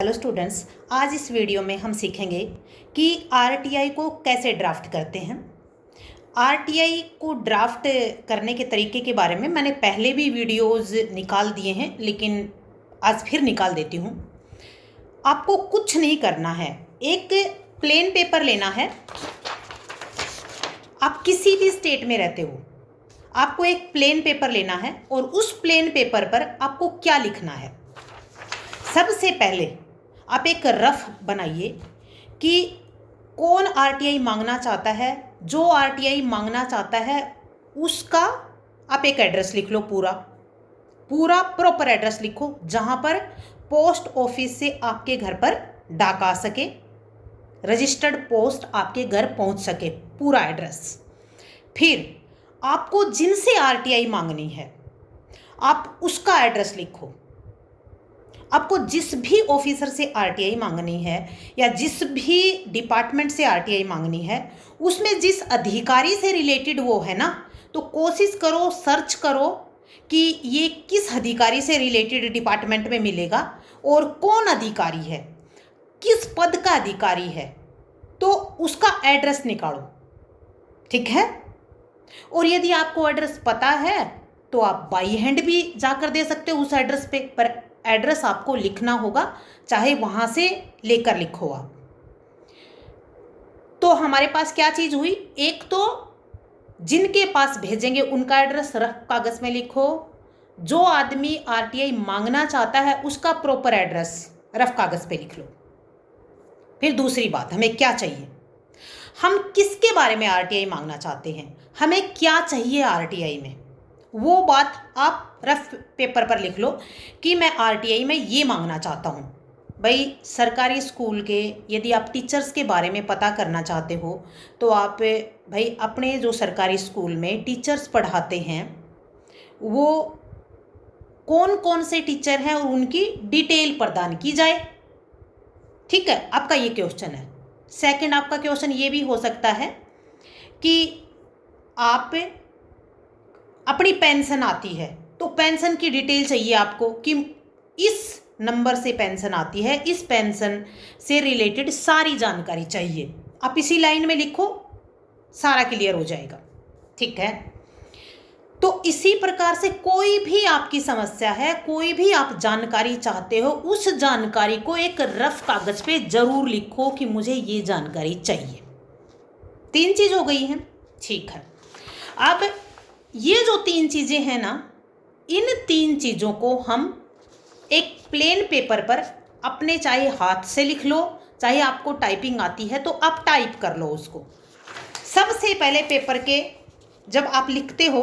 Hello students, आज इस video में हम सीखेंगे कि आरटीआई को कैसे ड्राफ्ट करते हैं। आरटीआई को ड्राफ्ट करने के तरीके के बारे में मैंने पहले भी वीडियोस निकाल दिए हैं, लेकिन आज फिर निकाल देती हूँ। आपको कुछ नहीं करना है, एक प्लेन पेपर लेना है। आप किसी भी स्टेट में रहते हो, आपको एक प्लेन पेपर लेना है और उस प्लेन पेपर पर आपको क्या लिखना है। सबसे पहले आप एक रफ बनाइए कि कौन आरटीआई मांगना चाहता है। जो आरटीआई मांगना चाहता है उसका आप एक एड्रेस लिख लो, पूरा प्रॉपर एड्रेस लिखो, जहाँ पर पोस्ट ऑफिस से आपके घर पर डाक आ सके, रजिस्टर्ड पोस्ट आपके घर पहुँच सके, पूरा एड्रेस। फिर आपको जिनसे आरटीआई मांगनी है आप उसका एड्रेस लिखो। आपको जिस भी ऑफिसर से आरटीआई मांगनी है या जिस भी डिपार्टमेंट से आरटीआई मांगनी है, उसमें जिस अधिकारी से रिलेटेड वो है ना, तो कोशिश करो, सर्च करो कि ये किस अधिकारी से रिलेटेड डिपार्टमेंट में मिलेगा और कौन अधिकारी है, किस पद का अधिकारी है, तो उसका एड्रेस निकालो। ठीक है। और यदि आपको एड्रेस पता है तो आप बाई हैंड भी जाकर दे सकते हो उस एड्रेस पे, पर एड्रेस आपको लिखना होगा, चाहे वहां से लेकर लिखो आप। तो हमारे पास क्या चीज हुई, एक तो जिनके पास भेजेंगे उनका एड्रेस रफ कागज में लिखो, जो आदमी आरटीआई मांगना चाहता है उसका प्रॉपर एड्रेस रफ कागज पे लिख लो। फिर दूसरी बात, हमें क्या चाहिए, हम किसके बारे में आरटीआई मांगना चाहते हैं, हमें क्या चाहिए आरटीआई में, वो बात आप रफ पेपर पर लिख लो कि मैं आरटीआई में ये मांगना चाहता हूँ। भाई सरकारी स्कूल के यदि आप टीचर्स के बारे में पता करना चाहते हो तो आप भाई अपने जो सरकारी स्कूल में टीचर्स पढ़ाते हैं वो कौन कौन से टीचर हैं और उनकी डिटेल प्रदान की जाए। ठीक है, आपका ये क्वेश्चन है। सेकंड आपका क्वेश्चन ये भी हो सकता है कि आप अपनी पेंशन आती है तो पेंशन की डिटेल चाहिए आपको कि इस नंबर से पेंशन आती है, इस पेंशन से रिलेटेड सारी जानकारी चाहिए। आप इसी लाइन में लिखो, सारा क्लियर हो जाएगा। ठीक है। तो इसी प्रकार से कोई भी आपकी समस्या है, कोई भी आप जानकारी चाहते हो, उस जानकारी को एक रफ कागज पे जरूर लिखो कि मुझे ये जानकारी चाहिए। 3 चीज हो गई हैं। ठीक है। अब ये जो 3 चीजें हैं ना, इन 3 चीजों को हम एक प्लेन पेपर पर अपने, चाहे हाथ से लिख लो, चाहे आपको टाइपिंग आती है तो आप टाइप कर लो उसको। सबसे पहले पेपर के जब आप लिखते हो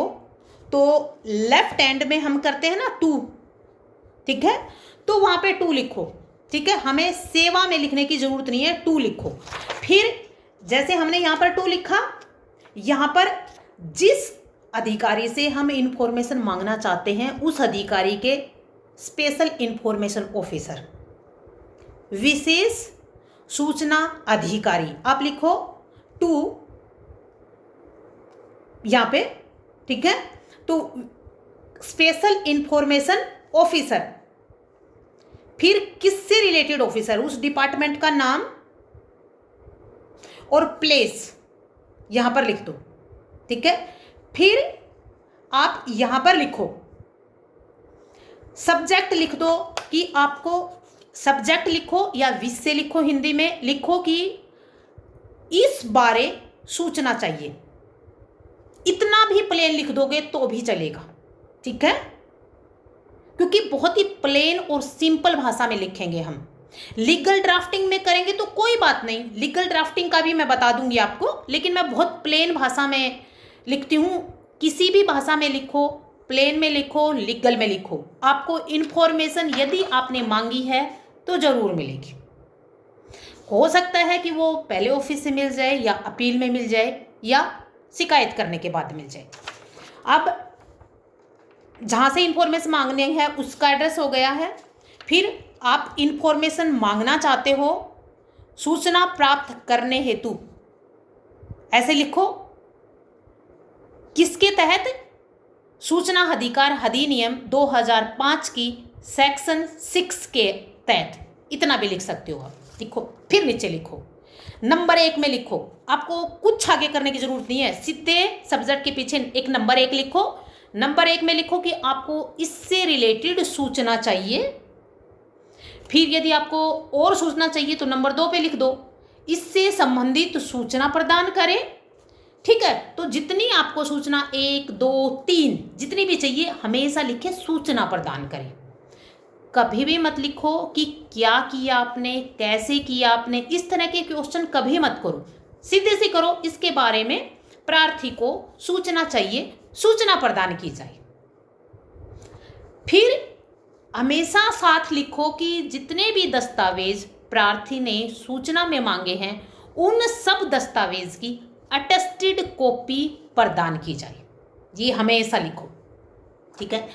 तो लेफ्ट हैंड में हम करते हैं ना 2, ठीक है, तो वहां पे 2 लिखो। ठीक है, हमें सेवा में लिखने की जरूरत नहीं है, 2 लिखो। फिर जैसे हमने यहां पर 2 लिखा, यहां पर जिस अधिकारी से हम इंफॉर्मेशन मांगना चाहते हैं उस अधिकारी के स्पेशल इंफॉर्मेशन ऑफिसर, विशेष सूचना अधिकारी, आप लिखो 2 यहां पे। ठीक है, तो स्पेशल इंफॉर्मेशन ऑफिसर, फिर किससे रिलेटेड ऑफिसर, उस डिपार्टमेंट का नाम और प्लेस यहां पर लिख दो। ठीक है, फिर आप यहां पर लिखो सब्जेक्ट, लिख दो कि आपको सब्जेक्ट लिखो या विषय लिखो, हिंदी में लिखो कि इस बारे सूचना चाहिए। इतना भी प्लेन लिख दोगे तो भी चलेगा। ठीक है, क्योंकि बहुत ही प्लेन और सिंपल भाषा में लिखेंगे हम। लीगल ड्राफ्टिंग में करेंगे तो कोई बात नहीं, लीगल ड्राफ्टिंग का भी मैं बता दूंगी आपको, लेकिन मैं बहुत प्लेन भाषा में लिखती हूँ। किसी भी भाषा में लिखो, प्लेन में लिखो, लीगल में लिखो, आपको इन्फॉर्मेशन यदि आपने मांगी है तो जरूर मिलेगी। हो सकता है कि वो पहले ऑफिस से मिल जाए या अपील में मिल जाए या शिकायत करने के बाद मिल जाए। अब जहाँ से इंफॉर्मेशन मांगने है उसका एड्रेस हो गया है। फिर आप इंफॉर्मेशन मांगना चाहते हो सूचना प्राप्त करने हेतु, ऐसे लिखो किसके तहत, सूचना अधिकार अधिनियम 2005 की सेक्शन 6 के तहत इतना भी लिख सकते हो आप। लिखो, फिर नीचे लिखो नंबर 1 में लिखो, आपको कुछ आगे करने की जरूरत नहीं है, सीधे सब्जेक्ट के पीछे एक नंबर 1 लिखो। नंबर 1 में लिखो कि आपको इससे रिलेटेड सूचना चाहिए। फिर यदि आपको और सूचना चाहिए तो नंबर 2 पे लिख दो, इससे संबंधित सूचना प्रदान करें। ठीक है, तो जितनी आपको सूचना 1 2 3 जितनी भी चाहिए हमेशा लिखे सूचना प्रदान करें। कभी भी मत लिखो कि क्या किया आपने, कैसे किया आपने, इस तरह के क्वेश्चन कभी मत करो, सीधे से करो इसके बारे में प्रार्थी को सूचना चाहिए, सूचना प्रदान की जाए। फिर हमेशा साथ लिखो कि जितने भी दस्तावेज प्रार्थी ने सूचना में मांगे हैं उन सब दस्तावेज की अटेस्टेड कॉपी प्रदान की जाए, ये हमेशा लिखो। ठीक है,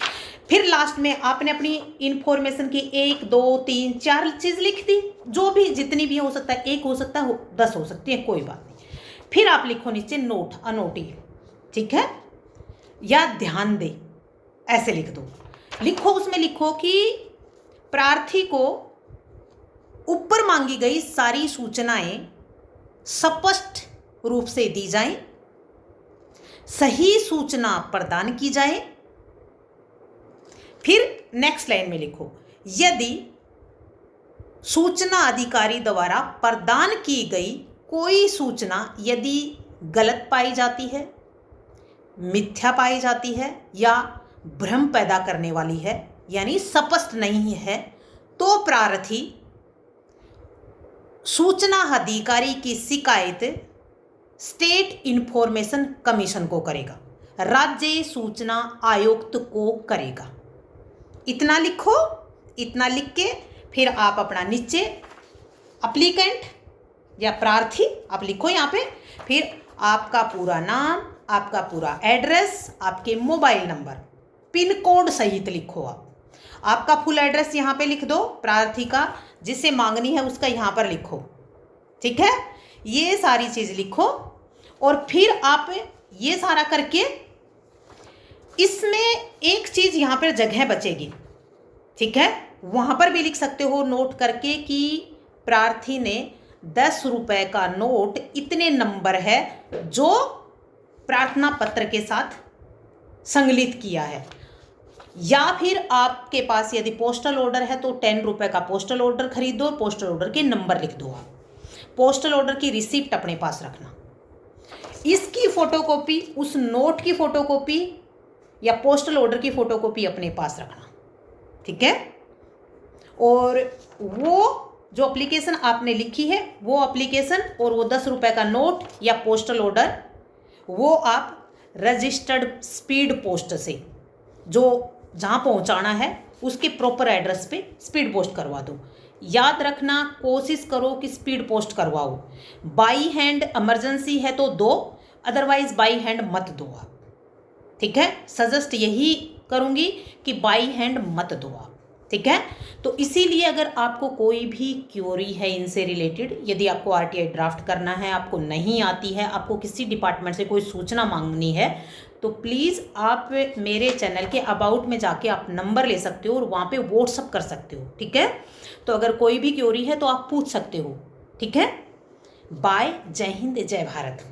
फिर लास्ट में आपने अपनी इंफॉर्मेशन की 1 2 3 4 चीज लिख दी, जो भी जितनी भी हो सकता है, 1 हो सकता है 10 हो सकती है, कोई बात नहीं। फिर आप लिखो नीचे नोट अनोटी, ठीक है, या ध्यान दे, ऐसे लिख दो। लिखो, उसमें लिखो कि प्रार्थी को ऊपर मांगी गई सारी सूचनाएं स्पष्ट रूप से दी जाएं, सही सूचना प्रदान की जाए। फिर नेक्स्ट लाइन में लिखो, यदि सूचना अधिकारी द्वारा प्रदान की गई कोई सूचना यदि गलत पाई जाती है, मिथ्या पाई जाती है या भ्रम पैदा करने वाली है, यानी स्पष्ट नहीं है, तो प्रार्थी सूचना अधिकारी की शिकायत स्टेट इंफॉर्मेशन कमीशन को करेगा, राज्य सूचना आयुक्त को करेगा। इतना लिखो, इतना लिख के फिर आप अपना नीचे अप्लीकेंट या प्रार्थी आप लिखो यहाँ पे, फिर आपका पूरा नाम, आपका पूरा एड्रेस, आपके मोबाइल नंबर, पिन कोड सहित लिखो। आपका फुल एड्रेस यहाँ पे लिख दो, प्रार्थी का जिसे मांगनी है उसका यहाँ पर लिखो। ठीक है, ये सारी चीज़ लिखो और फिर आप ये सारा करके इसमें एक चीज़ यहाँ पर जगह बचेगी। ठीक है, वहाँ पर भी लिख सकते हो नोट करके कि प्रार्थी ने 10 रुपए का नोट इतने नंबर है जो प्रार्थना पत्र के साथ संकलित किया है। या फिर आपके पास यदि पोस्टल ऑर्डर है तो 10 रुपए का पोस्टल ऑर्डर खरीदो, पोस्टल ऑर्डर के नंबर लिख दो। आप पोस्टल ऑर्डर की रिसिप्ट अपने पास रखना, इसकी फोटोकॉपी, उस नोट की फोटोकॉपी या पोस्टल ऑर्डर की फोटोकॉपी अपने पास रखना। ठीक है, और वो जो एप्लीकेशन आपने लिखी है वो एप्लीकेशन और वो 10 रुपए का नोट या पोस्टल ऑर्डर वो आप रजिस्टर्ड स्पीड पोस्ट से जो जहाँ पहुँचाना है उसके प्रॉपर एड्रेस पे स्पीड पोस्ट करवा दो। याद रखना, कोशिश करो कि स्पीड पोस्ट करवाओ। बाई हैंड इमरजेंसी है तो दो, अदरवाइज बाई हैंड मत दो आप। ठीक है, सजेस्ट यही करूँगी कि बाई हैंड मत दो आप। ठीक है, तो इसीलिए अगर आपको कोई भी क्यूरी है इनसे रिलेटेड, यदि आपको आरटीआई ड्राफ्ट करना है, आपको नहीं आती है, आपको किसी डिपार्टमेंट से कोई सूचना मांगनी है, तो प्लीज़ आप मेरे चैनल के अबाउट में जाके आप नंबर ले सकते हो और वहाँ पे व्हाट्सअप कर सकते हो। ठीक है, तो अगर कोई भी क्यूरी है तो आप पूछ सकते हो। ठीक है, बाय, जय हिंद, जय भारत।